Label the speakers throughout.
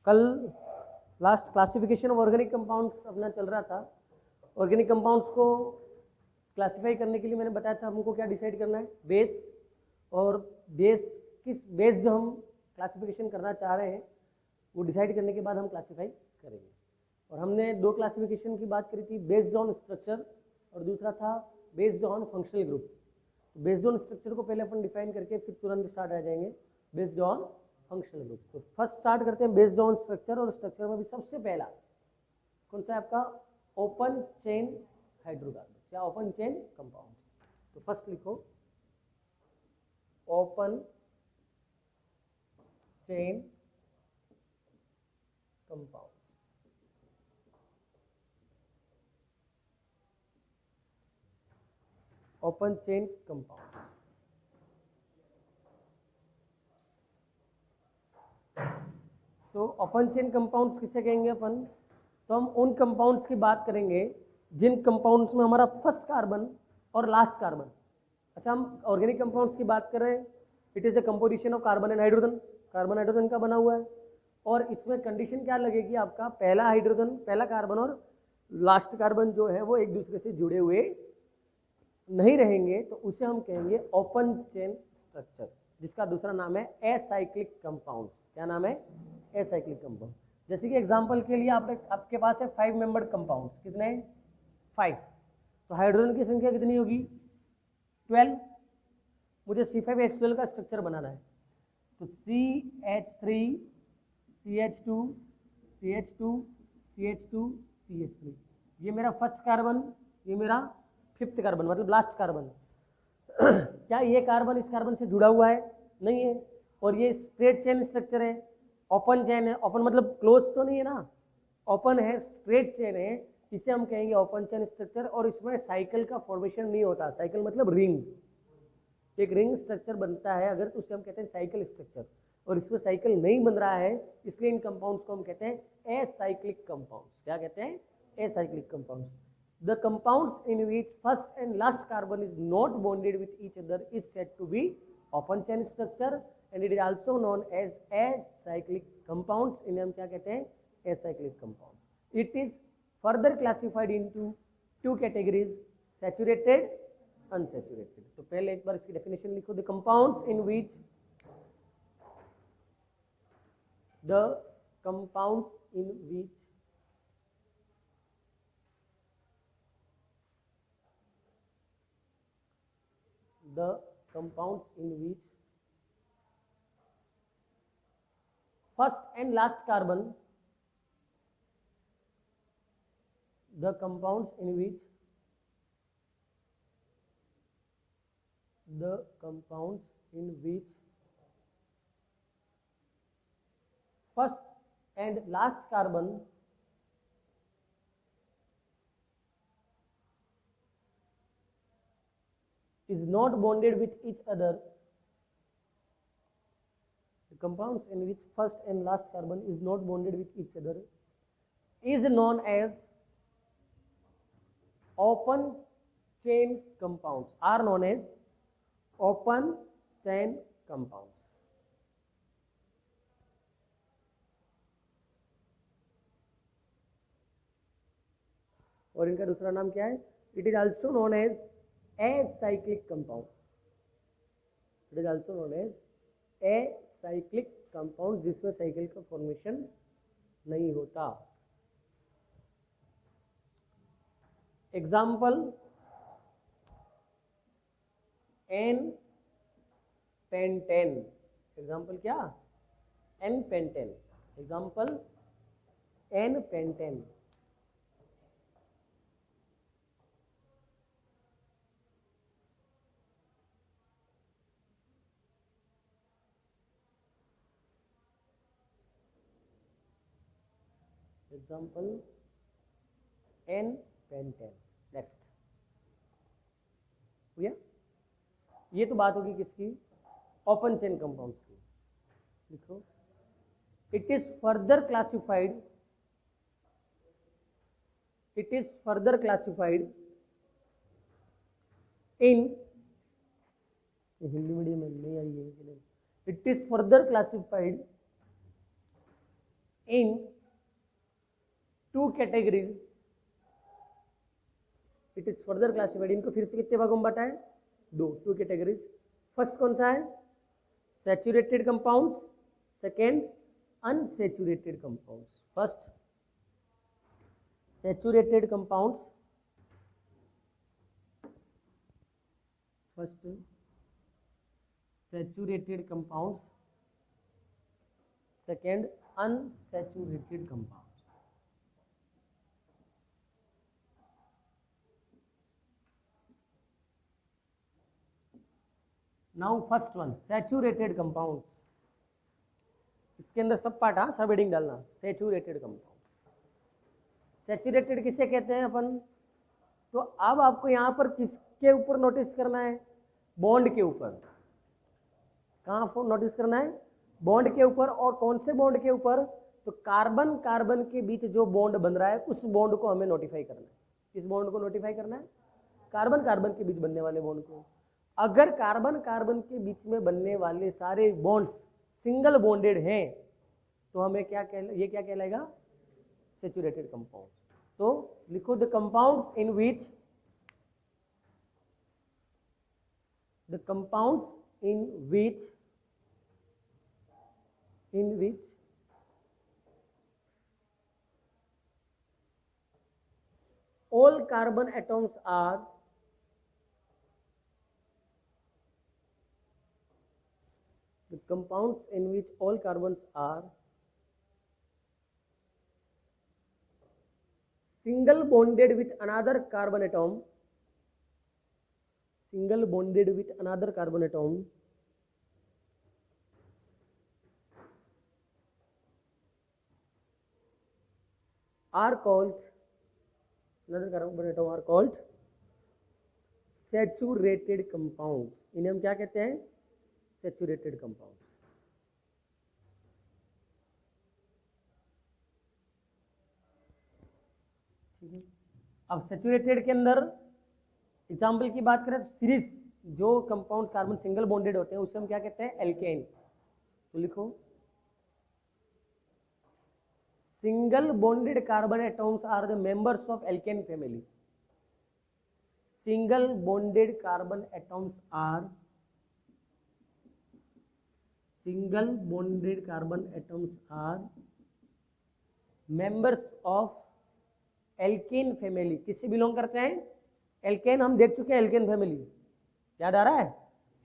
Speaker 1: कल last classification of organic compounds अपना चल रहा था। ऑर्गेनिक कंपाउंड्स को क्लासिफाई करने के लिए मैंने बताया था हमको क्या डिसाइड करना है, बेस, और बेस किस बेस जो हम क्लासिफिकेशन करना चाह रहे हैं वो डिसाइड करने के बाद हम क्लासिफाई करेंगे। और हमने दो क्लासिफिकेशन की बात करी थी, बेस्ड ऑन स्ट्रक्चर और दूसरा था based on functional group. Based on structure को पहले अपन डिफाइन करके फिर तुरंत स्टार्ट आ जाएंगे बेस्ड ऑन फंक्शनल ग्रुप। तो फर्स्ट स्टार्ट करते हैं बेस्ड ऑन स्ट्रक्चर, और स्ट्रक्चर में भी सबसे पहला कौन सा है आपका, ओपन चेन हाइड्रोकार्बन या ओपन चेन कंपाउंड। तो फर्स्ट लिखो open chain compound. Open chain compounds, तो ओपन चेन कंपाउंड्स किसे कहेंगे अपन, तो हम उन कंपाउंड्स की बात करेंगे जिन कंपाउंड्स में हमारा फर्स्ट कार्बन और लास्ट कार्बन, अच्छा हम ऑर्गेनिक कंपाउंड्स की बात कर रहे हैं, it is the composition of carbon and hydrogen, carbon hydrogen का बना हुआ है। और इसमें कंडीशन क्या लगेगी आपका, पहला हाइड्रोजन, पहला कार्बन और लास्ट कार्बन जो है वो एक दूसरे से जुड़े हुए नहीं रहेंगे, तो उसे हम कहेंगे ओपन चेन स्ट्रक्चर, जिसका दूसरा नाम है एसाइक्लिक कंपाउंड। क्या नाम है, एसाइक्लिक कंपाउंड। जैसे कि एग्जांपल के लिए आपके पास है 5 मेंबर्ड कंपाउंड, कितने, 5, तो हाइड्रोजन की संख्या कितनी होगी, 12। मुझे C5H12 का स्ट्रक्चर बनाना है, तो CH3 CH2 CH2 CH2 CH3, ये मेरा फर्स्ट कार्बन, ये मेरा फिफ्थ कार्बन मतलब लास्ट कार्बन। क्या ये कार्बन इस कार्बन से जुड़ा हुआ है, नहीं है, और ये स्ट्रेट चेन स्ट्रक्चर है, ओपन चेन है, ओपन मतलब क्लोज तो नहीं है ना, ओपन है, स्ट्रेट चेन है, इसे हम कहेंगे ओपन चेन स्ट्रक्चर। और इसमें साइकिल का फॉर्मेशन नहीं होता, साइकिल मतलब रिंग, एक रिंग स्ट्रक्चर बनता है अगर, तो उसे हम कहते हैं साइकिल स्ट्रक्चर, और इसमें साइकिल नहीं बन रहा है, इसलिए इन कंपाउंड्स को हम कहते हैं एसाइक्लिक कंपाउंड्स। क्या कहते हैं, acyclic compounds. The compounds in which first and last carbon is not bonded with each other is said to be open chain structure, and it is also known as acyclic compounds. इन्हें हम क्या कहते हैं, acyclic compounds. It is further classified into two categories, saturated, unsaturated. तो पहले एक बार इसकी definition लिखो, the compounds in which the compounds in which the compounds in which first and last carbon, the compounds in which the compounds in which first and last carbon is not bonded with each other, the compounds in which first and last carbon is not bonded with each other is known as open chain compounds, are known as open chain compounds. और इनका दूसरा नाम क्या है, it is also known as acyclic compound. It is also known as acyclic compound, जिसमें cycle का formation नहीं होता। एग्जाम्पल N-pentane, एग्जाम्पल क्या, N-pentane, example N-pentane। Example N-pentane। Next भैया, ये तो बात होगी किसकी, ओपन चेन कंपाउंड्स की। लिखो, it is further classified, it is further classified in, Hindi medium में नहीं आई है, it is further classified in two categories, it is further classified. इनको फिर से कितने भागों में बांटा है? दो, टू कैटेगरीज। फर्स्ट कौन सा है? Saturated compounds, second unsaturated compounds. First saturated compounds, first saturated compounds, second unsaturated compounds. Now first one saturated compounds, इसके अंदर सब पार्ट, हाँ सब हेडिंग डालना। सैचुरेटेड कंपाउंड, सैचुरेटेड किसे कहते हैं अपन? तो अब आपको यहां पर किसके ऊपर नोटिस करना है? बॉन्ड के ऊपर। कहां नोटिस करना है? बॉन्ड के ऊपर। और कौन से बॉन्ड के ऊपर? तो कार्बन कार्बन के बीच जो बॉन्ड बन रहा है उस बॉन्ड को हमें नोटिफाई करना है। किस बॉन्ड को नोटिफाई करना है? कार्बन कार्बन के बीच बनने वाले बॉन्ड को। अगर कार्बन कार्बन के बीच में बनने वाले सारे बॉन्ड्स सिंगल बॉन्डेड हैं तो हमें ये क्या कहलाएगा? Saturated compound. तो लिखो the compounds in which all carbon atoms are the compounds in which all carbons are single bonded with another carbon atom, single bonded with another carbon atom, are called, another carbon atom are called saturated compounds. इन्हें हम क्या कहते हैं? Saturated compound. ठीक है। अब saturated के अंदर एग्जाम्पल की बात करें तो सीरीज जो कंपाउंड कार्बन सिंगल बॉन्डेड होते हैं उसे हम क्या कहते हैं? एल्केन्स। तो लिखो single bonded carbon atoms are the members of alkane family. Single bonded carbon atoms are single bonded carbon atoms are members of alkane family। किससे बिलोंग करते हैं? एल्केन। हम देख चुके हैं एल्केन फैमिली, याद आ रहा है?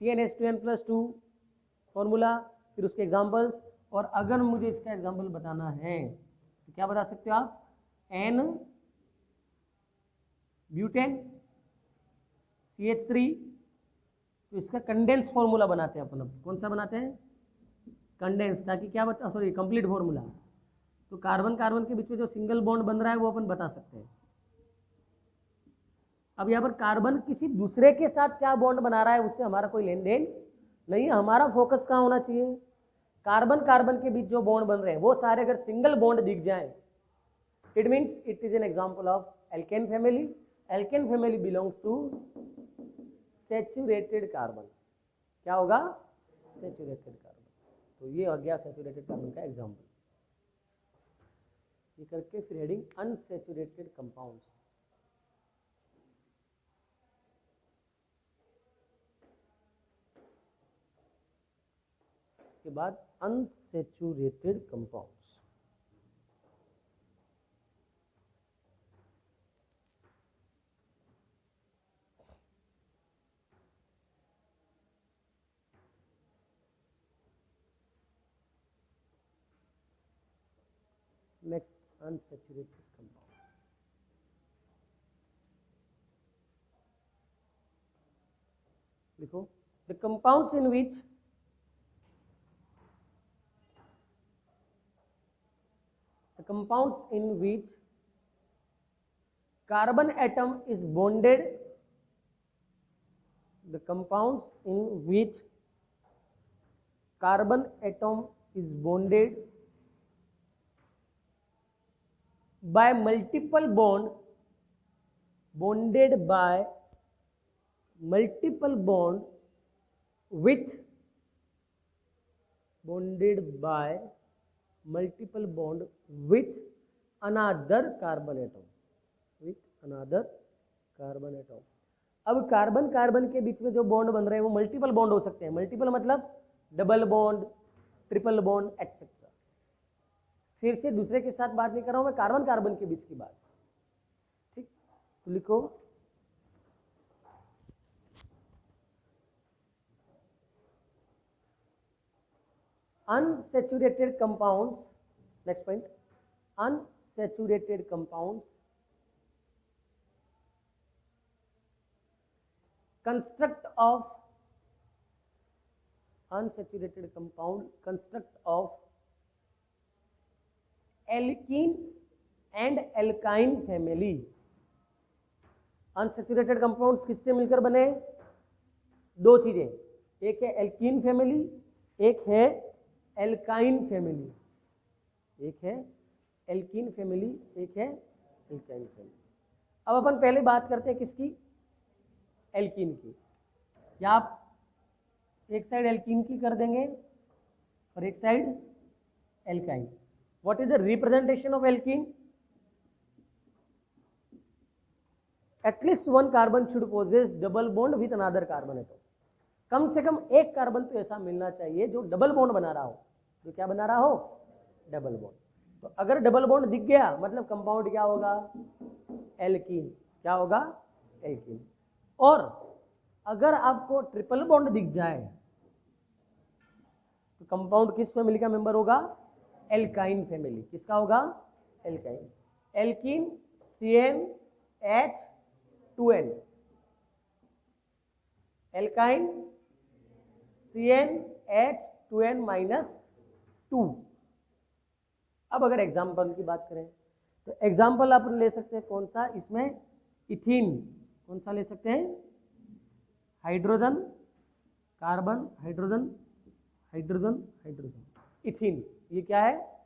Speaker 1: CnH2n+2 फॉर्मूला, फिर उसके एग्जांपल्स। और अगर मुझे इसका एग्जांपल बताना है तो क्या बता सकते हो आप? N butane CH3। तो इसका कंडेंस फॉर्मूला बनाते हैं अपन। कौन सा बनाते हैं? कंडेंस, ताकि क्या बता, सॉरी कंप्लीट फॉर्मूला। तो कार्बन कार्बन के बीच में जो सिंगल बॉन्ड बन रहा है वो अपन बता सकते हैं। अब यहाँ पर कार्बन किसी दूसरे के साथ क्या बॉन्ड बना रहा है उससे हमारा कोई लेन देन नहीं है। हमारा फोकस कहाँ होना चाहिए? कार्बन कार्बन के बीच जो बॉन्ड बन रहे हैं वो सारे अगर सिंगल बॉन्ड दिख जाए, it means it is an example of alkane family. Alkane family belongs to saturated carbon. क्या होगा? Saturated carbon. तो ये हो गया सैचुरेटेड कार्बन का एग्जाम्पल। ये करके फिर हेडिंग अनसैचुरेटेड कंपाउंड्स। इसके बाद unsaturated compounds. Next, unsaturated compound. लिखो the compounds in which carbon atom is bonded, the compounds in which carbon atom is bonded by multiple bond, bonded by multiple bond with, bonded by multiple bond with another carbon atom, with another carbon atom. अब carbon carbon के बीच में जो bond बन रहे हैं वो multiple bond हो सकते हैं। मल्टीपल मतलब double bond, triple bond etcetera. फिर से दूसरे के साथ बात नहीं कर रहा हूं मैं, कार्बन कार्बन के बीच की बात। ठीक, तो लिखो unsaturated compounds, next point, unsaturated compounds construct of unsaturated compound construct of alkene and alkyne family। Unsaturated compounds किससे मिलकर बने? दो चीजें, एक है एल्कीन फैमिली, एक है एल्काइन फैमिली, एक है एल्कीन फैमिली, एक है एल्काइन फैमिली। अब अपन पहले बात करते हैं किसकी? एल्कीन की। या आप एक साइड एल्कीन की कर देंगे और एक side alkyne. What is the representation of alkene? At least one carbon should possess double bond with another carbon atom. कम से कम एक कार्बन तो ऐसा मिलना चाहिए जो डबल बॉन्ड बना रहा हो। जो क्या बना रहा हो? Double bond. तो अगर डबल बॉन्ड दिख गया मतलब कंपाउंड क्या होगा? एल्कीन। क्या होगा? एल्कीन। और अगर आपको ट्रिपल बॉन्ड दिख जाए तो कंपाउंड किस फैमिली का मेंबर होगा? Alkyne family. किसका होगा? Alkyne. Alkene CnH2n, alkyne CnH2n-2। अब अगर एग्जाम्पल की बात करें तो एग्जाम्पल आप ले सकते हैं कौन सा? इसमें इथीन। कौन सा ले सकते हैं? Hydrogen carbon, hydrogen hydrogen hydrogen, ethene. ये क्या है?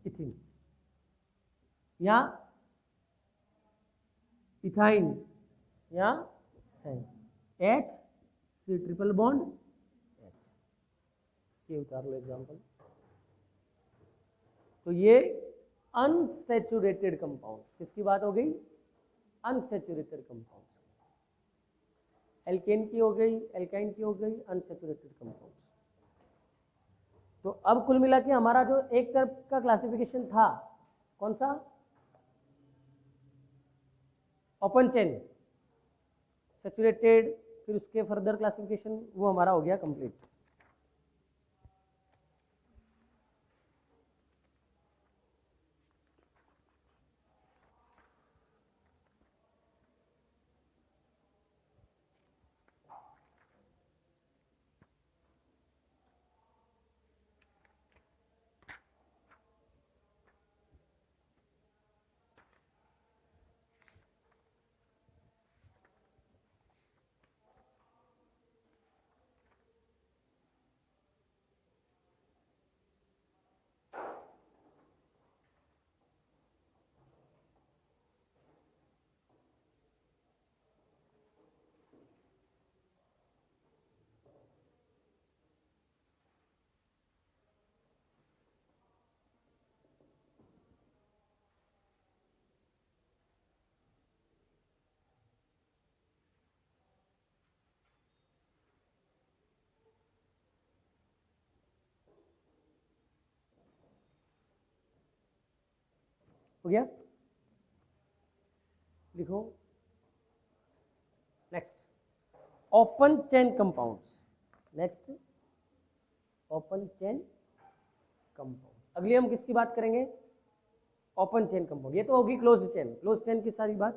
Speaker 1: इथीन। या इथाइन, या H C triple bond H। ये उतार लो एग्जाम्पल। तो ये अनसैचुरेटेड कंपाउंड, किसकी बात हो गई? Unsaturated compound. एल्केन की हो गई, एल्काइन की हो गई, अनसैचुरेटेड कंपाउंड। तो अब कुल मिला के हमारा जो एक तरफ का क्लासिफिकेशन था कौन सा? ओपन चेन, सैचुरेटेड, फिर उसके फर्दर क्लासिफिकेशन, वो हमारा हो गया कंप्लीट। हो गया? लिखो next, open chain compounds. Next, open chain compound. अगली हम किसकी बात करेंगे? Open chain compound. ये तो होगी क्लोज चेन। क्लोज चेन की सारी बात,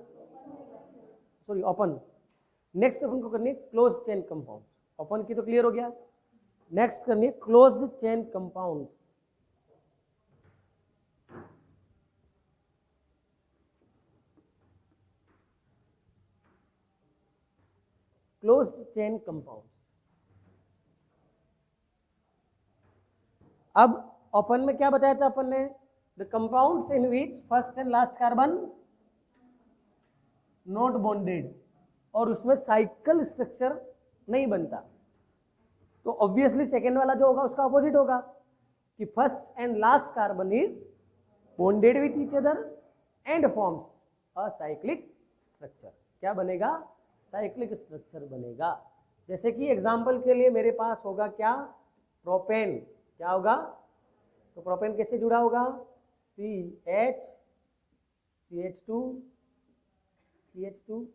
Speaker 1: सॉरी ओपन। नेक्स्ट अपन को करनी है क्लोज चेन कंपाउंड। ओपन की तो क्लियर हो गया, नेक्स्ट करनी है closed chain compound. Closed chain compound. अब ओपन में क्या बताया था अपन ने? The compounds in which first and last carbon not bonded, और उसमें साइकिल स्ट्रक्चर नहीं बनता। तो ऑब्वियसली सेकेंड वाला जो होगा उसका अपोजिट होगा कि first and last carbon is bonded with each other and forms a cyclic structure. क्या बनेगा? साइक्लिक स्ट्रक्चर बनेगा। जैसे कि एग्जांपल के लिए मेरे पास होगा क्या? प्रोपेन। क्या होगा? तो प्रोपेन कैसे जुड़ा होगा? CH CH2 CH2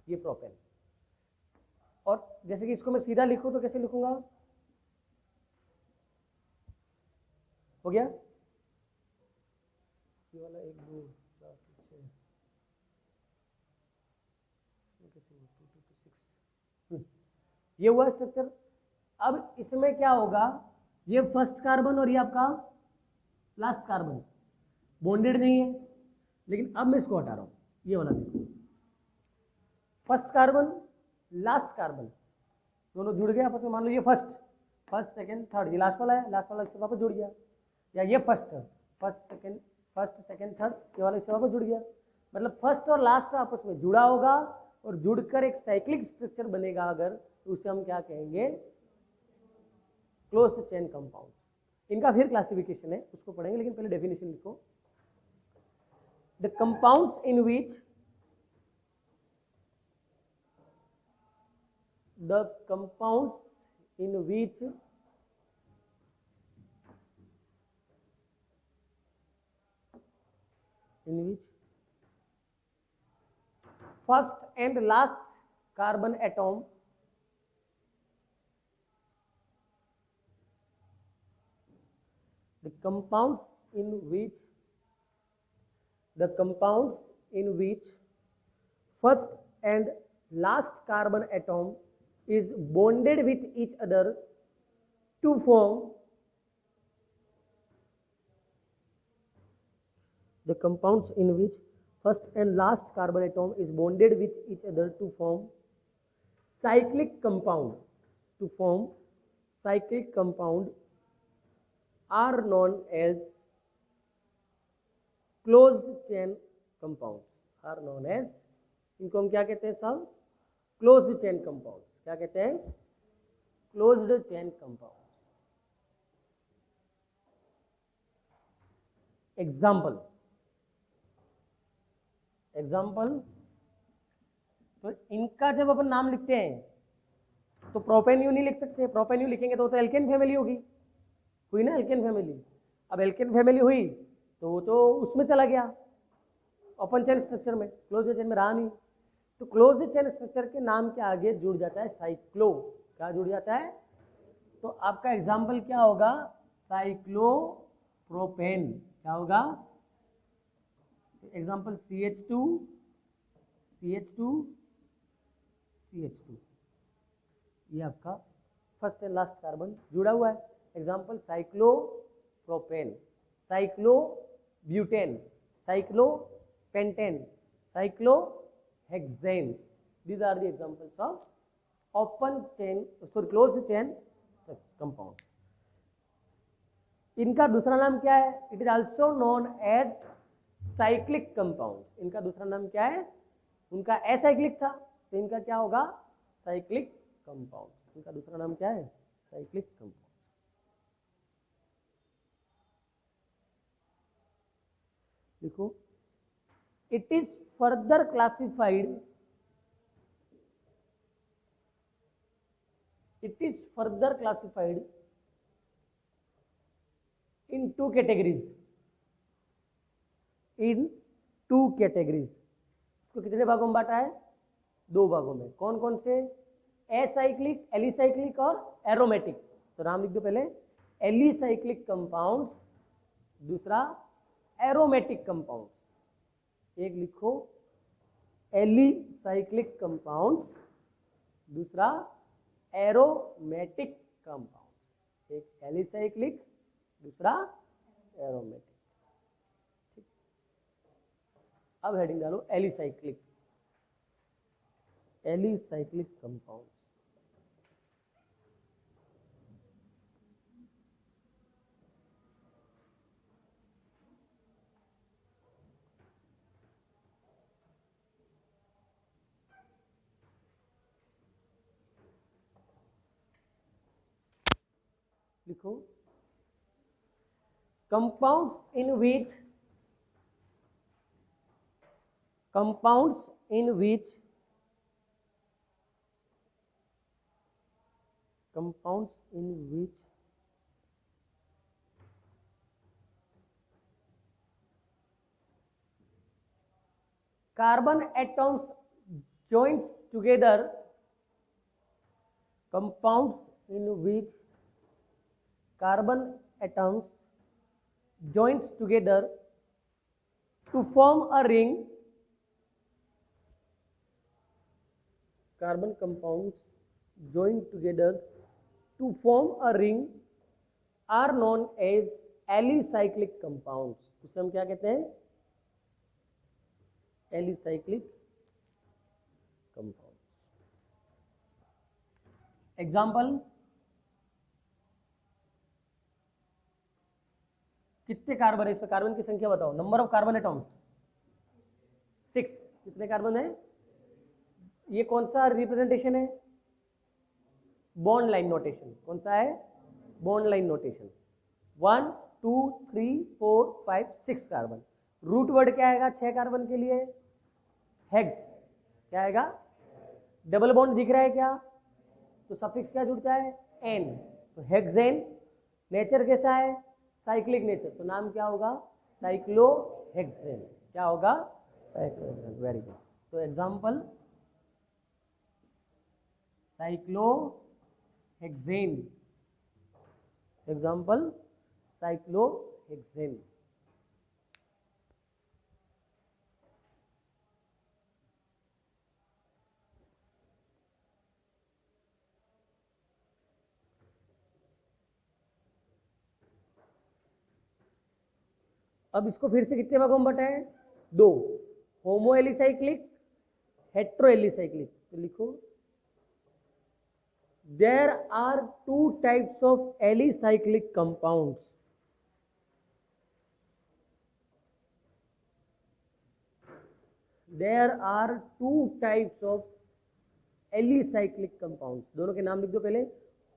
Speaker 1: ये प्रोपेन। और जैसे कि इसको मैं सीधा लिखूं तो कैसे लिखूंगा? हो गया ये वाला 1 2 4 6 ये हुआ स्ट्रक्चर। अब इसमें क्या होगा? ये फर्स्ट कार्बन और ये आपका लास्ट कार्बन बॉन्डेड नहीं है, लेकिन अब मैं इसको हटा रहा हूं। ये वाला देखो, फर्स्ट कार्बन लास्ट कार्बन दोनों जुड़ गए आपस में। मान लो ये फर्स्ट सेकंड थर्ड, ये लास्ट वाला है, लास्ट वाला इससे वापस जुड़ गया। या ये फर्स्ट सेकंड थर्ड, ये वाला इससे वापस जुड़ गया। मतलब फर्स्ट और लास्ट आपस में जुड़ा होगा और जुड़कर एक साइक्लिक स्ट्रक्चर बनेगा अगर, तो उसे हम क्या कहेंगे? Closed chain compound. इनका फिर क्लासिफिकेशन है, उसको पढ़ेंगे, लेकिन पहले डेफिनेशन लिखो। The compounds in which the compounds in which first and last carbon atom the compounds in which first and last carbon atom is bonded with each other to form the compounds in which first and last carbon atom is bonded with each other to form cyclic compound are known as closed chain compounds। इनको हम क्या कहते हैं साहब? Closed chain compound. क्या कहते हैं? Closed chain compound. Example तो इनका जब अपन नाम लिखते हैं तो प्रोपेन यू नहीं लिख सकते। प्रोपेन यू लिखेंगे तो एल्केन फैमिली होगी, हुई ना एल्केन फैमिली। अब एल्केन फैमिली हुई तो वो तो उसमें चला गया ओपन चेन स्ट्रक्चर में, क्लोज्ड चेन में रहा नहीं। तो क्लोज्ड चेन स्ट्रक्चर के नाम के आगे जुड़ जाता है साइक्लो। क्या जुड़ जाता है? तो आपका एग्जाम्पल क्या होगा? साइक्लोप्रोपेन। क्या होगा एग्जाम्पल? CH2 ये आपका फर्स्ट एंड लास्ट कार्बन जुड़ा हुआ है। Example cyclopropane, cyclobutane, cyclopentane, cyclohexane. These are the examples of closed chain compounds। इनका दूसरा नाम क्या है? It is also known as cyclic compound. इनका दूसरा नाम क्या है? उनका एसाइक्लिक था तो इनका क्या होगा? Cyclic compound. इनका दूसरा नाम क्या है? Cyclic compound. देखो, it is further classified in two categories। इसको कितने भागों में बांटा है? 2 भागों में। कौन कौन से? एसाइक्लिक, एलिसाइक्लिक और एरोमेटिक। तो नाम लिख दो पहले, एलिसाइक्लिक कंपाउंड्स, दूसरा एरोमेटिक कंपाउंड्स। एक लिखो एलिसाइक्लिक कंपाउंड्स, दूसरा एरोमेटिक कंपाउंड। एक एलिसाइक्लिक, दूसरा एरोमेटिक। ठीक, अब हेडिंग डालो एलिसाइक्लिक कंपाउंड। लिखो compounds in which compounds in which compounds in which carbon atoms joins together, compounds in which carbon atoms joins together to form a ring, carbon compounds join together to form a ring are known as alicyclic compounds. उसे हम क्या कहते हैं? alicyclic compounds. Example, कितने carbon है इसमें? Carbon की संख्या बताओ, नंबर ऑफ कार्बन एटॉम्स 6. कितने कार्बन है? ये कौन सा रिप्रेजेंटेशन है? Bond line notation. कौन सा है? Bond line notation. 1 2 3 4 5 6 carbon. Root word क्या आएगा 6 कार्बन के लिए? हेक्स. क्या आएगा? डबल बॉन्ड दिख रहा है क्या? तो सफिक्स क्या जुड़ता है? एन. तो हेक्सेन. नेचर कैसा है? Cyclic nature. तो नाम क्या होगा? साइक्लोहेक्सेन. क्या होगा? साइक्लोहेक्सेन. Very good. तो एग्जांपल, साइक्लोहेक्सेन. Example, cyclohexane. अब इसको फिर से कितने भागों में बटाएं? 2. Homo alicyclic, hetero alicyclic. तो लिखो, there are 2 types of alicyclic compounds. There are 2 types of alicyclic compounds. दोनों के नाम लिख दो पहले.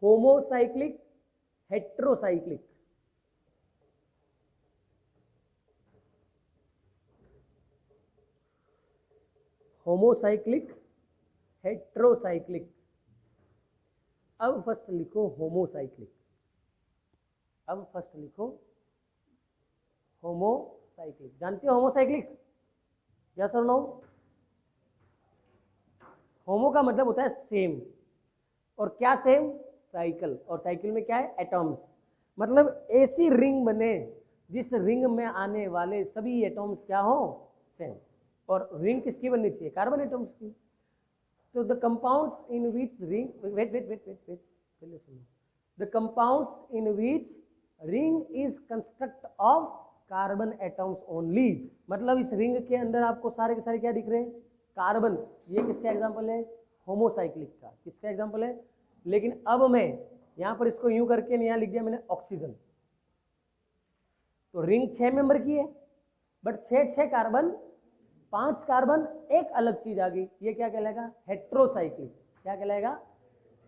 Speaker 1: Homocyclic, heterocyclic. Homocyclic, heterocyclic. अब फर्स्ट लिखो होमोसाइक्लिक. अब फर्स्ट लिखो होमोसाइक्लिक. जानते हो होमोसाइक्लिक? यस और नो? होमो का मतलब होता है सेम. और क्या सेम? साइकिल. और साइकिल में क्या है? एटॉम्स. मतलब ऐसी रिंग बने जिस रिंग में आने वाले सभी एटॉम्स क्या हो? सेम. और रिंग किसकी बननी चाहिए? कार्बन एटॉम्स की. तो the compounds in which ring, wait wait wait wait wait पहले सुनो. The compounds in which ring is construct of carbon atoms only. मतलब इस रिंग के अंदर आपको सारे के सारे क्या दिख रहे हैं? कार्बन. ये किसका एग्जांपल है? होमोसाइक्लिक का. किसका एग्जांपल है? लेकिन अब मैं यहां पर इसको यूं करके यहां लिख दिया मैंने ऑक्सीजन. तो रिंग 6 मेंबर की है, बट 6 कार्बन, 5 कार्बन एक अलग चीज आ गई. ये क्या कहलाएगा? हेट्रोसाइक्लिक. क्या कहलाएगा?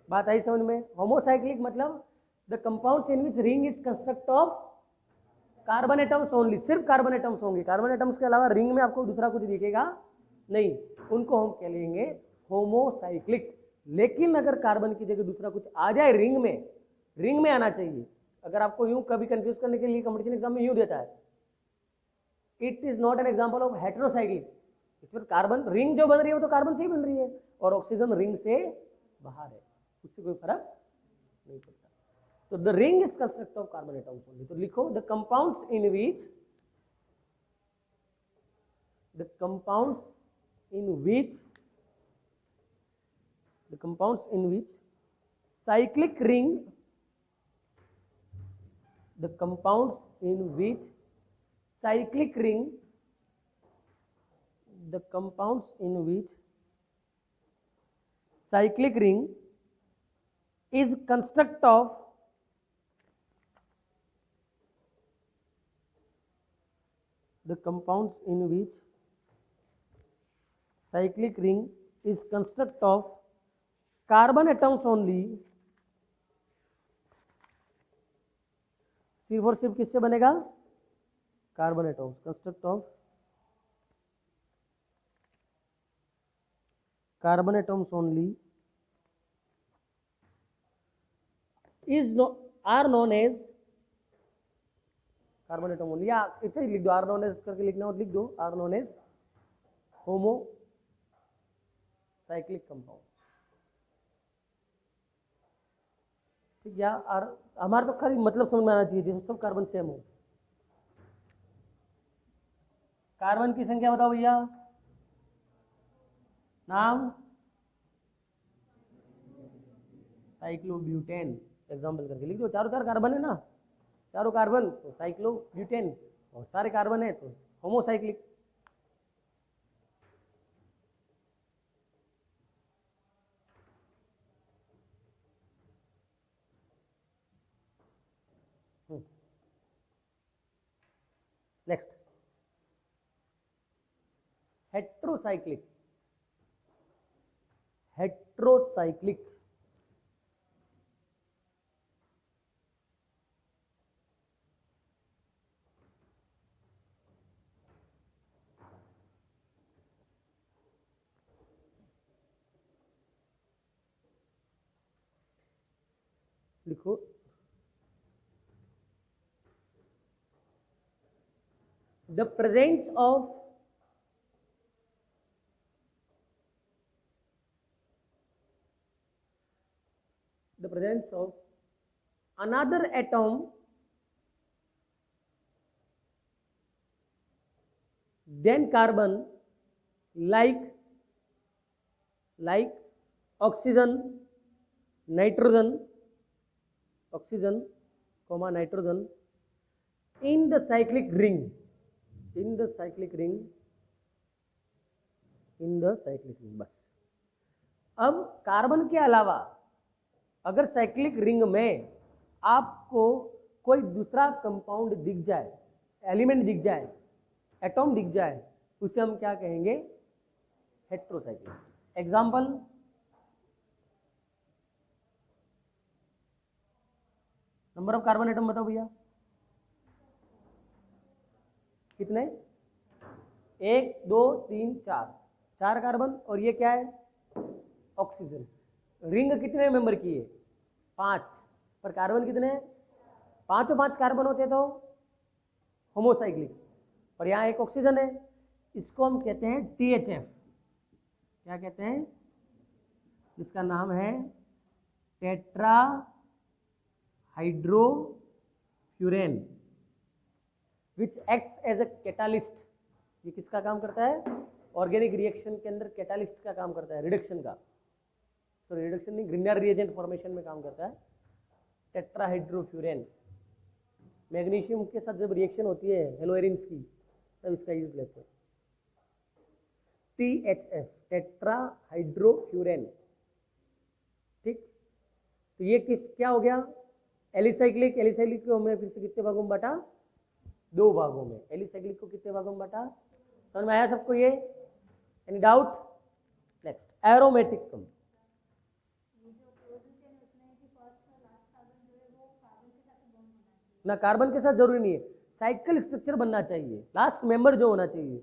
Speaker 1: बात आई समझ में? होमोसाइक्लिक मतलब the compounds in which ring is construct of carbon atoms only. सिर्फ कार्बन एटम्स होंगे. कार्बन एटम्स के अलावा रिंग में आपको दूसरा कुछ दिखेगा नहीं. उनको हम कह लेंगे होमोसाइक्लिक. लेकिन अगर कार्बन की जगह दूसरा कुछ आ जाए रिंग में आना चाहिए. अगर आपको यूं कभी कंफ्यूज करने के लिए कंपटीशन एग्जाम में यूं देता है, it is not an example of heterocyclic. इसमें कार्बन रिंग जो बन रही है वो तो कार्बन से ही बन रही है, और ऑक्सीजन रिंग से बाहर है. उससे कोई फर्क नहीं पड़ता. तो the ring is construct of carbon atoms only. तो लिखो the compounds in which the compounds in which cyclic ring the compounds in which cyclic ring the compounds in which cyclic ring is construct of the compounds in which cyclic ring is construct of carbon atoms only, C4 किससे बनेगा? Carbon atoms. Construct of carbon atoms only are known as carbon atom only, या इसे लिख दो, are known as करके लिखना हो लिख दो, are known as homo cyclic compound. ठीक, या और हमारे तो खाली मतलब समझ में आना चाहिए जैसे सब कार्बन सेम हो। कार्बन की संख्या बताओ भैया, नाम साइक्लोब्यूटेन, एग्जाम्पल करके लिख दो। चारों चार कार्बन है ना, चारों कार्बन तो साइक्लोब्यूटेन, और सारे कार्बन है तो होमोसाइक्लिक। Next heterocyclic. हेट्रोसाइक्लिक लिखो, the presence of another atom than carbon, like oxygen, nitrogen, nitrogen in the cyclic ring, बस। अब कार्बन के अलावा अगर साइक्लिक रिंग में आपको कोई दूसरा कंपाउंड दिख जाए, एलिमेंट दिख जाए, एटॉम दिख जाए, उसे हम क्या कहेंगे? Heterocyclic. Example, number of carbon atom बताओ भैया, कितने? 1 2 3 4, 4 कार्बन, और ये क्या है? ऑक्सीजन। रिंग कितने मेंबर की है? 5, पर कार्बन कितने हैं? 5 और 5 कार्बन होते तो होमोसाइक्लिक, और यहाँ एक ऑक्सीजन है, इसको हम कहते हैं THF। क्या कहते हैं? जिसका नाम है tetrahydrofuran, which acts as a catalyst. ये किसका काम करता है? ऑर्गेनिक रिएक्शन के अंदर कैटालिस्ट का काम करता है, रिडक्शन का, तो रिडक्शन नहीं, ग्रिग्नार रिएजेंट फॉर्मेशन में काम करता है टेट्राहाइड्रोफ्यूरेन। मैग्नीशियम के साथ जब रिएक्शन होती है हेलोएरिन्स की, तब इसका यूज लेते हैं, THF, टेट्राहाइड्रोफ्यूरेन। ठीक, तो ये क्या हो गया? एलिसाइक्लिक। एलिसाइक्लिक को हमने फिर से कितने भागों में बांटा? 2 भागों में। एलिसाइक्लिक को कितने भागों में बांटा? समझ में आया सबको ये? Any doubt? Next, aromatic compound. ना कार्बन के साथ जरूरी नहीं है, साइकिल स्ट्रक्चर बनना चाहिए, लास्ट मेंबर जो होना चाहिए,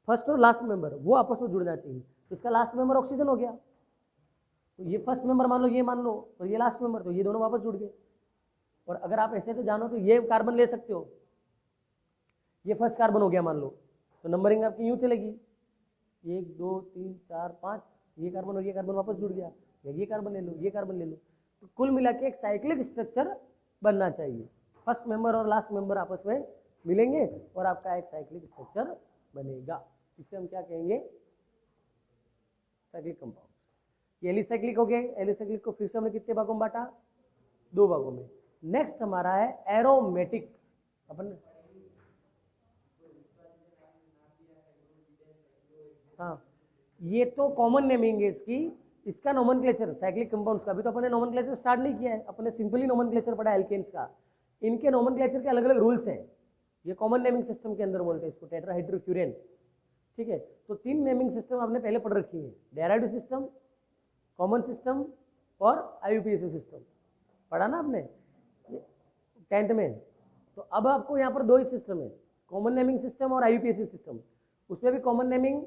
Speaker 1: फर्स्ट और लास्ट मेंबर वो आपस में जुड़ना चाहिए। तो इसका लास्ट मेंबर ऑक्सीजन हो गया, तो ये फर्स्ट मेंबर मान लो, ये मान लो, तो ये लास्ट मेंबर, तो ये दोनों वापस जुड़ गए। और अगर आप ऐसे तो जानो तो ये कार्बन ले सकते हो, ये फर्स्ट कार्बन हो गया मान लो, तो नंबरिंग आपकी यूं चलेगी, 1 2 3 4 5, ये कार्बन और ये कार्बन वापस जुड़ गया, या ये कार्बन ले लो, ये कार्बन ले लो। तो कुल मिला के एक साइक्लिक स्ट्रक्चर बनना चाहिए, फर्स्ट मेंबर और लास्ट मेंबर आपस में मिलेंगे और आपका एक साइक्लिक स्ट्रक्चर बनेगा। इसे हम क्या कहेंगे? Cyclic compound. ये एलिसाइक्लिक हो गए। एलिसाइक्लिक को फिर से हमने कितने भागों में बांटा? 2 भागों में। नेक्स्ट हमारा है एरोमेटिक। अपन हाँ, ये तो कॉमन नेमिंग है इसकी, इसका नोमेनक्लेचर साइक्लिक कंपाउंड्स का भी तो अपने नोमेनक्लेचर स्टार्ट नहीं किया है, अपने सिंपली नोमेनक्लेचर पढ़ा है एल्केन्स का। इनके नोमेनक्लेचर के अलग अलग रूल्स हैं, ये कॉमन नेमिंग सिस्टम के अंदर बोलते हैं इसको, टेट्राहाइड्रोफ्यूरेन। ठीक है, तो 3 नेमिंग सिस्टम आपने पहले पढ़ रखी है, डेराइव्ड सिस्टम, कॉमन सिस्टम और IUPAC सिस्टम। पढ़ा ना आपने 10th में? तो अब आपको यहाँ पर दो ही सिस्टम है, कॉमन नेमिंग सिस्टम और आईयूपीएसी सिस्टम। उसमें भी कॉमन नेमिंग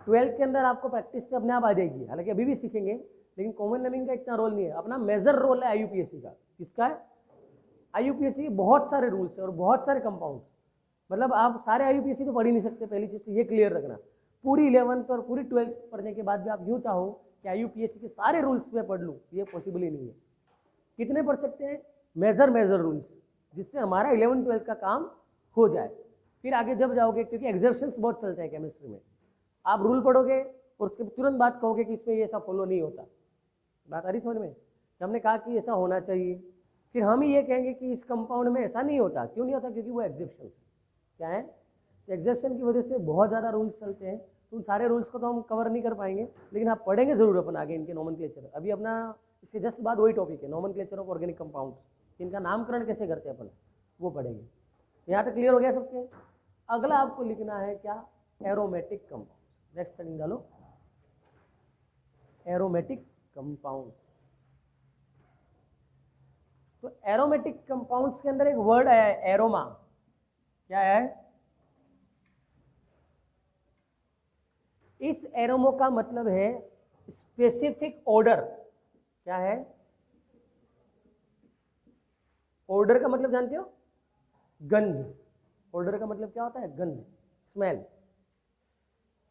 Speaker 1: 12th के अंदर आपको प्रैक्टिस से अपने आप आ जाएगी, हालांकि अभी भी सीखेंगे, लेकिन कॉमन नेमिंग का इतना रोल नहीं है। अपना मेजर रोल है आईयूपीएसी का। किसका है? आईयूपीएसी बहुत सारे रूल्स है और बहुत सारे कंपाउंड, मतलब आप सारे आईयूपीएसी तो पढ़ ही नहीं सकते, पहली चीज तो ये क्लियर रखना। पूरी 11th और पूरी 12th पढ़ने के बाद भी आप यूँ चाहो कि आईयूपीएसी के सारे रूल्स में पढ़ लूँ, ये पॉसिबल ही नहीं है। कितने पढ़ सकते हैं? मेजर रूल्स, जिससे हमारा 11th-12th का काम हो जाए। फिर आगे जब जाओगे, क्योंकि एग्जेप्शंस बहुत चलते हैं केमिस्ट्री में, आप रूल पढ़ोगे और उसके तुरंत बाद कहोगे कि इसमें ये ऐसा फॉलो नहीं होता। बात आ रही समझ में? हमने कहा कि ऐसा होना चाहिए, फिर हम ही ये कहेंगे कि इस कंपाउंड में ऐसा नहीं होता। क्यों नहीं होता? क्योंकि वो एग्जेप्शन क्या है, एग्जेप्शन की वजह से बहुत ज़्यादा रूल्स चलते हैं। तो उन सारे रूल्स को तो हम कवर नहीं कर पाएंगे, लेकिन आप पढ़ेंगे जरूर अपन आगे इनके नॉमेनक्लेचर। अभी अपना इसके जस्ट बाद वही टॉपिक है, नॉमेनक्लेचर ऑफ ऑर्गेनिक कंपाउंड्स। इनका नामकरण कैसे करते हैं अपन, वो पढ़ेंगे। यहाँ तक क्लियर हो गया सबके? अगला आपको लिखना है क्या? Aromatic compound. नेक्स्ट हेडिंग डालो, एरोमेटिक कंपाउंड। तो एरोमेटिक कंपाउंड्स के अंदर एक वर्ड है एरोमा। क्या है? इस एरोमो का मतलब है स्पेसिफिक ऑर्डर। क्या है? ऑर्डर का मतलब जानते हो? गंध। ऑर्डर का मतलब क्या होता है? गंध, स्मेल।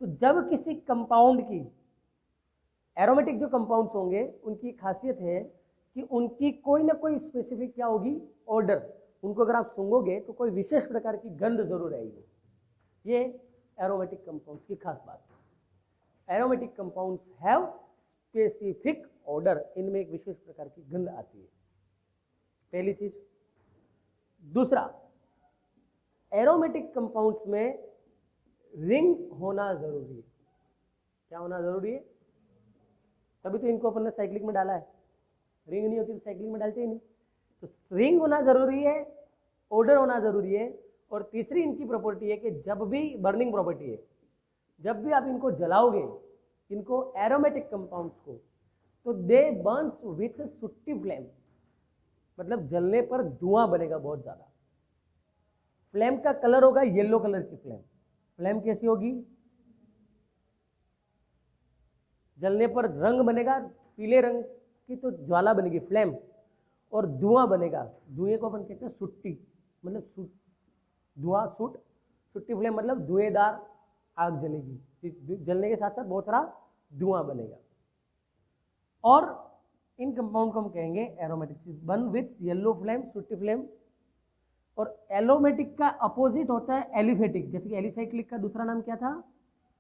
Speaker 1: तो जब किसी कंपाउंड की, एरोमेटिक जो कंपाउंड्स होंगे उनकी खासियत है कि उनकी कोई ना कोई स्पेसिफिक क्या होगी? ऑर्डर। उनको अगर आप सूंघोगे तो कोई विशेष प्रकार की गंध जरूर आएगी। ये एरोमेटिक कंपाउंड्स की खास बात है। Aromatic compounds have specific order, इनमें एक विशेष प्रकार की गंध आती है, पहली चीज। दूसरा, एरोमेटिक कंपाउंड्स में रिंग होना जरूरी है। क्या होना जरूरी है? तभी तो इनको अपन ने साइक्लिक में डाला है। रिंग नहीं होती तो साइक्लिक में डालते ही नहीं। तो रिंग होना जरूरी है, ऑर्डर होना जरूरी है, और तीसरी इनकी प्रॉपर्टी है कि जब भी, बर्निंग प्रॉपर्टी है, जब भी आप इनको जलाओगे, इनको एरोमेटिक कंपाउंड्स को, तो दे बर्न्स विथ सुट्टी फ्लेम, मतलब जलने पर धुआं बनेगा बहुत ज्यादा। फ्लेम का कलर होगा येलो कलर की फ्लेम। फ्लेम कैसी होगी? जलने पर रंग बनेगा पीले रंग की, तो ज्वाला बनेगी फ्लेम, और धुआं बनेगा। धुएं को अपन कहते हैं सुट्टी, मतलब धुआं, सुट्टी फ्लेम मतलब धुएंदार आग जलेगी। जलने के साथ साथ बहुत सारा धुआं बनेगा। और इन कंपाउंड को हम कहेंगे aromatic, burn with yellow flame, सुट्टी फ्लेम। और एलोमेटिक का अपोजिट होता है एलिफेटिक। जैसे कि एलिसाइक्लिक का दूसरा नाम क्या था?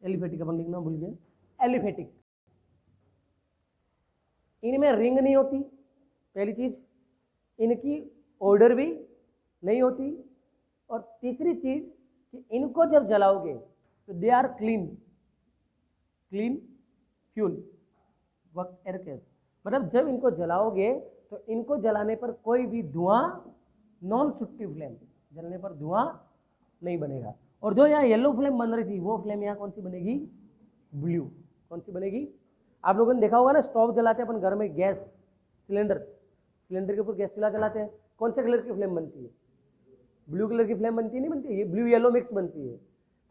Speaker 1: एलिफेटिक, अपन लिखना भूल गए। एलिफेटिक, इनमें रिंग नहीं होती, पहली चीज। इनकी ऑर्डर भी नहीं होती, और तीसरी चीज कि इनको जब जलाओगे तो they are clean fuel work air gas, मतलब जब इनको जलाओगे तो इनको जलाने पर कोई भी धुआं, नॉन सुट्टी फ्लेम, जलने पर धुआं नहीं बनेगा। और जो यहाँ येलो फ्लेम बन रही थी, वो फ्लेम यहाँ कौन सी बनेगी? ब्लू। कौन सी बनेगी? आप लोगों ने देखा होगा ना, स्टोव जलाते हैं अपन घर में, गैस सिलेंडर के ऊपर गैस चूल्हा जलाते हैं, कौन से कलर की फ्लेम बनती है? ब्लू कलर की फ्लेम बनती है, नहीं बनती? ये ब्लू येलो मिक्स बनती है।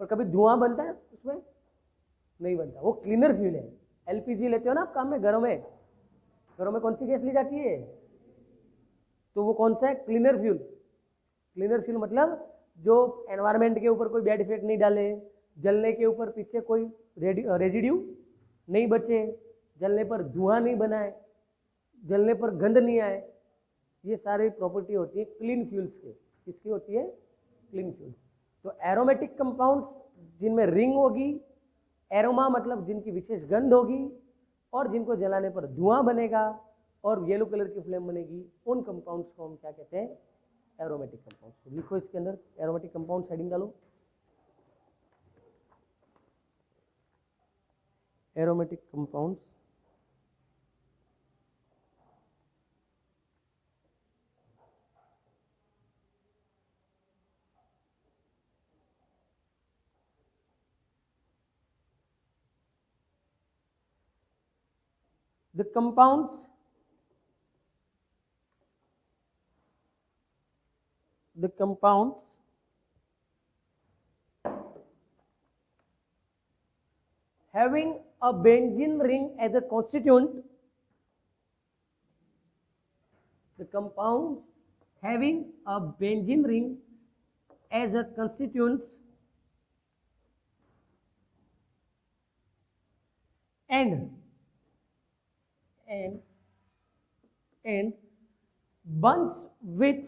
Speaker 1: और कभी धुआं बनता है उसमें? नहीं बनता, वो क्लीनर फ्यूल है। एलपीजी लेते हो ना आप काम में, घरों में कौन सी गैस ली जाती है? तो वो कौन सा है? Cleaner fuel. क्लीनर फ्यूल मतलब जो एनवायरमेंट के ऊपर कोई बैड इफेक्ट नहीं डाले, जलने के ऊपर पीछे कोई रेजिड्यू नहीं बचे, जलने पर धुआं नहीं बनाए, जलने पर गंध नहीं आए, ये सारी प्रॉपर्टी होती है क्लीन फ्यूल्स के। किसकी होती है? Clean fuel. तो एरोमेटिक कंपाउंड्स जिनमें रिंग होगी, एरोमा मतलब जिनकी विशेष गंध होगी, और जिनको जलाने पर धुआं बनेगा और येलो कलर की फ्लेम बनेगी, उन कंपाउंड्स को हम क्या कहते हैं? Aromatic compounds. लिखो इसके अंदर एरोमेटिक कंपाउंड, हेडिंग डालो, aromatic compounds. The compounds the compounds having a benzene ring as a constituent, the compounds having a benzene ring as a constituent and burns with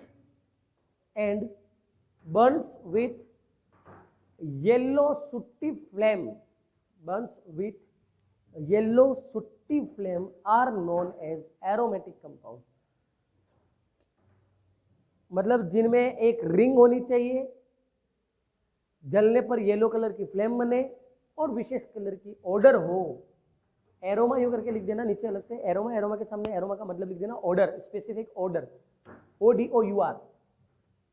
Speaker 1: yellow sooty flame, are known as aromatic compounds. मतलब जिनमें एक ring होनी चाहिए, जलने पर yellow colour की flame बने और विशेष कलर की ऑर्डर हो। एरोमा यू करके लिख देना नीचे अलग से, एरोमा के सामने एरोमा का मतलब लिख देना ऑर्डर, स्पेसिफिक ऑर्डर, ODOUR।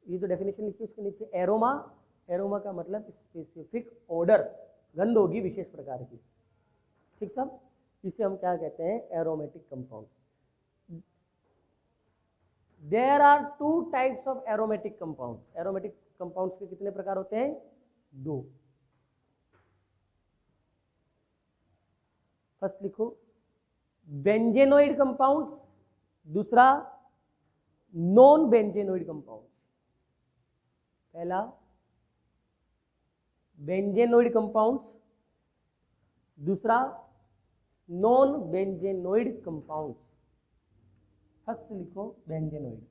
Speaker 1: ये जो डेफिनेशन लिखी है उसके नीचे एरोमा का मतलब स्पेसिफिक ऑर्डर, गंध होगी विशेष प्रकार की। ठीक सब, इसे हम क्या कहते हैं? Aromatic compound. There are 2 types of aromatic compound. Aromatic compounds के कितने प्रकार होते हैं? 2। फर्स्ट लिखो बेंजेनोइड कंपाउंड्स, दूसरा नॉन बेंजेनोइड कंपाउंड्स। पहला बेंजेनोइड कंपाउंड्स, दूसरा नॉन बेंजेनोइड कंपाउंड्स। फर्स्ट लिखो benzenoid.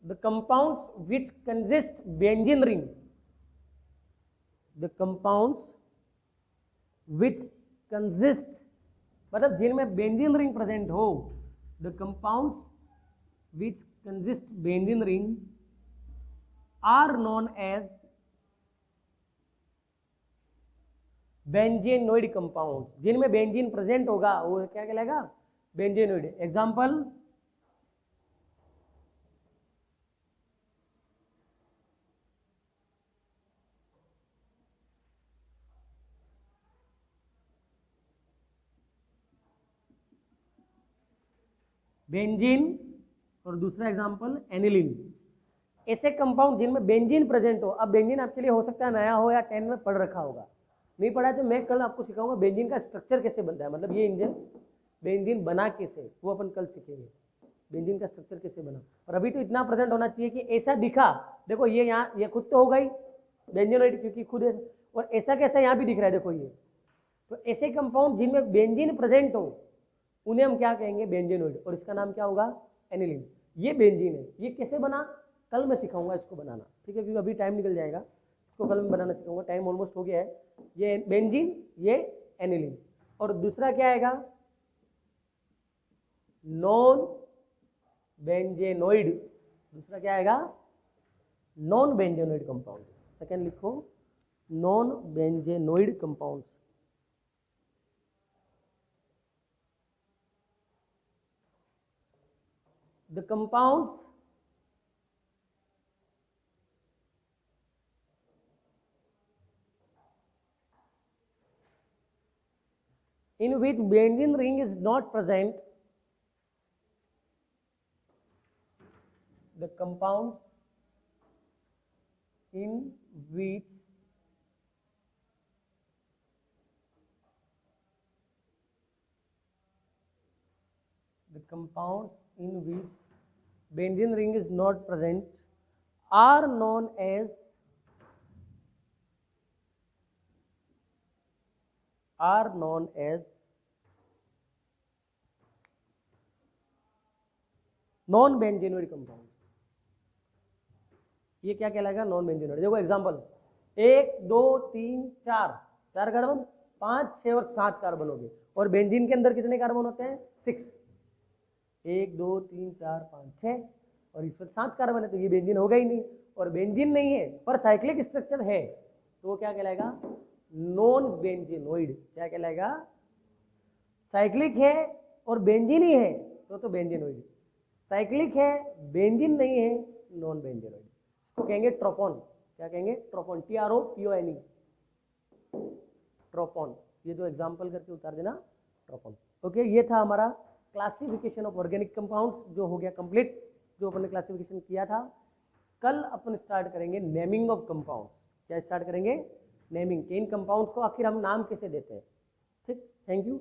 Speaker 1: The compounds which consist benzene ring, the compounds which consist मतलब जिनमें बेंजीन रिंग प्रेजेंट हो, the compounds which consist benzene ring are known as benzenoid compound. जिनमें benzene present होगा वो क्या कहलाएगा? Benzenoid. Example benzene और दूसरा एग्जांपल एनिलीन। ऐसे कंपाउंड जिनमें बेंजीन प्रेजेंट हो। अब बेंजीन आपके लिए हो सकता है नया हो या 10 में पढ़ रखा होगा, नहीं पढ़ा है तो मैं कल आपको सिखाऊंगा बेंजीन का स्ट्रक्चर कैसे बनता है, मतलब ये इंजन बेंजीन बना कैसे, वो अपन कल सीखेंगे बेंजीन का स्ट्रक्चर कैसे बना। और अभी तो इतना प्रेजेंट होना चाहिए कि ऐसा दिखा, देखो ये यहाँ ये खुद तो होगा ही बेंजीनोइड क्योंकि खुद है, और ऐसा कैसा यहाँ भी दिख रहा है देखो ये। तो ऐसे कंपाउंड जिनमें बेंजीन प्रेजेंट हो उन्हें हम क्या कहेंगे? बेंजेनोइड। और इसका नाम क्या होगा? एनिलीन। ये बेंजीन है। ये कैसे बना कल मैं सिखाऊंगा इसको बनाना, ठीक है, क्योंकि अभी टाइम निकल जाएगा, इसको कल मैं बनाना सिखाऊंगा, टाइम ऑलमोस्ट हो गया है। ये बेंजीन, ये एनिलीन। और दूसरा क्या आएगा? Non benzenoid. दूसरा क्या आएगा? Non benzenoid compound. सेकेंड लिखो non benzenoid compound. The compounds in which benzene ring is not present, the compounds in which benzene ring is not present are known as non benzenoid compound. ये क्या कहलाएगा? Non benzenoid. देखो example 1 2 3 4 carbon, 5 6 और 7 carbon हो गए। और benzene के अंदर कितने कार्बन होते हैं? 6। 1 2 3 4 5 6 और इस पर 7 कार्बन है, तो ये बेंजीन होगा ही नहीं। और बेंजीन नहीं है पर साइक्लिक स्ट्रक्चर है तो वो क्या कहलाएगा? Non benzenoid. क्या कहलाएगा? साइक्लिक है और बेंजीन ही है तो बेंजेनोइड। साइक्लिक है, बेंजीन नहीं है, नॉन बेंजेनोइड। इसको कहेंगे ट्रोपोन। क्या कहेंगे? ट्रोपोन, TROPONE, ट्रोपोन। ये जो एग्जाम्पल करके उतार देना, ट्रोपोन। ओके, ये था हमारा क्लासिफिकेशन ऑफ ऑर्गेनिक कंपाउंड्स, जो हो गया कंप्लीट, जो अपन ने क्लासिफिकेशन किया था। कल अपन स्टार्ट करेंगे नेमिंग ऑफ कंपाउंड्स। क्या स्टार्ट करेंगे? नेमिंग, इन कंपाउंड्स को आखिर हम नाम कैसे देते हैं। ठीक, थैंक यू।